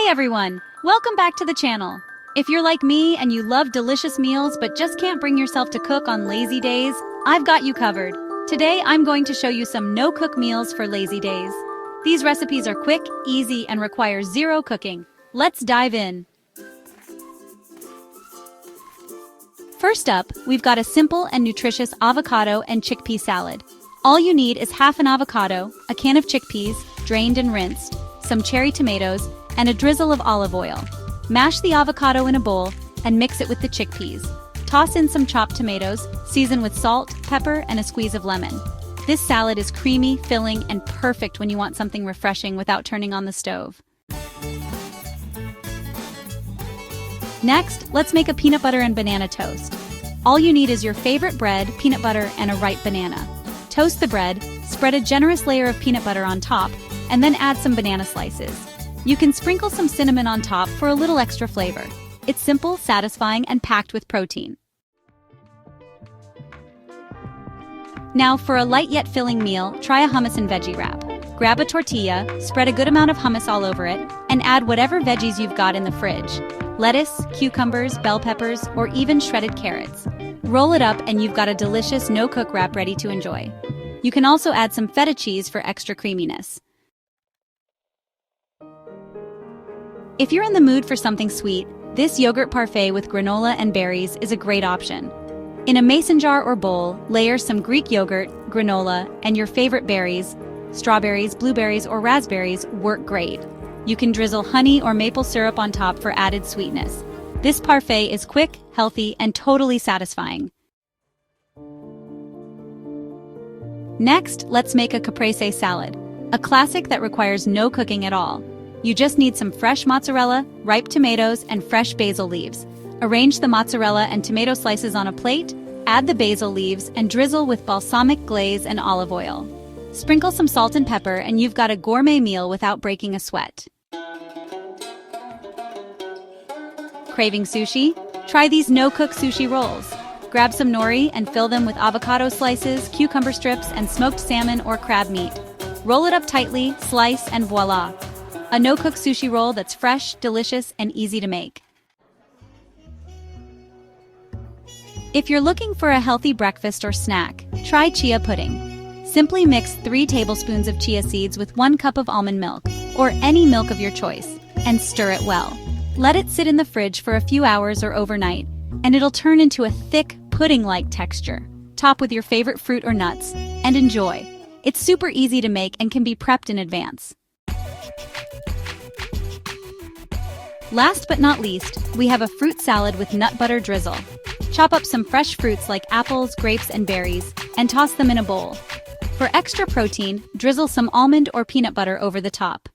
Hey everyone! Welcome back to the channel. If you're like me and you love delicious meals but just can't bring yourself to cook on lazy days, I've got you covered. Today I'm going to show you some no-cook meals for lazy days. These recipes are quick, easy, and require zero cooking. Let's dive in. First up, we've got a simple and nutritious avocado and chickpea salad. All you need is half an avocado, a can of chickpeas, drained and rinsed, some cherry tomatoes, and a drizzle of olive oil. Mash the avocado in a bowl and mix it with the chickpeas. Toss in some chopped tomatoes, season with salt, pepper, and a squeeze of lemon. This salad is creamy, filling, and perfect when you want something refreshing without turning on the stove. Next, let's make a peanut butter and banana toast. All you need is your favorite bread, peanut butter, and a ripe banana. Toast the bread, spread a generous layer of peanut butter on top, and then add some banana slices. You can sprinkle some cinnamon on top for a little extra flavor. It's simple, satisfying, and packed with protein. Now, for a light yet filling meal, try a hummus and veggie wrap. Grab a tortilla, spread a good amount of hummus all over it, and add whatever veggies you've got in the fridge. Lettuce, cucumbers, bell peppers, or even shredded carrots. Roll it up and you've got a delicious no-cook wrap ready to enjoy. You can also add some feta cheese for extra creaminess. If you're in the mood for something sweet, this yogurt parfait with granola and berries is a great option. In a mason jar or bowl, layer some Greek yogurt, granola, and your favorite berries. Strawberries, blueberries, or raspberries work great. You can drizzle honey or maple syrup on top for added sweetness. This parfait is quick, healthy, and totally satisfying. Next, let's make a caprese salad, a classic that requires no cooking at all. You just need some fresh mozzarella, ripe tomatoes, and fresh basil leaves. Arrange the mozzarella and tomato slices on a plate, add the basil leaves, and drizzle with balsamic glaze and olive oil. Sprinkle some salt and pepper, and you've got a gourmet meal without breaking a sweat. Craving sushi? Try these no-cook sushi rolls. Grab some nori and fill them with avocado slices, cucumber strips, and smoked salmon or crab meat. Roll it up tightly, slice, and voila! A no-cook sushi roll that's fresh, delicious, and easy to make. If you're looking for a healthy breakfast or snack, try chia pudding. Simply mix 3 tablespoons of chia seeds with 1 cup of almond milk, or any milk of your choice, and stir it well. Let it sit in the fridge for a few hours or overnight, and it'll turn into a thick, pudding-like texture. Top with your favorite fruit or nuts, and enjoy. It's super easy to make and can be prepped in advance. Last but not least, we have a fruit salad with nut butter drizzle. Chop up some fresh fruits like apples, grapes, and berries, and toss them in a bowl. For extra protein, drizzle some almond or peanut butter over the top.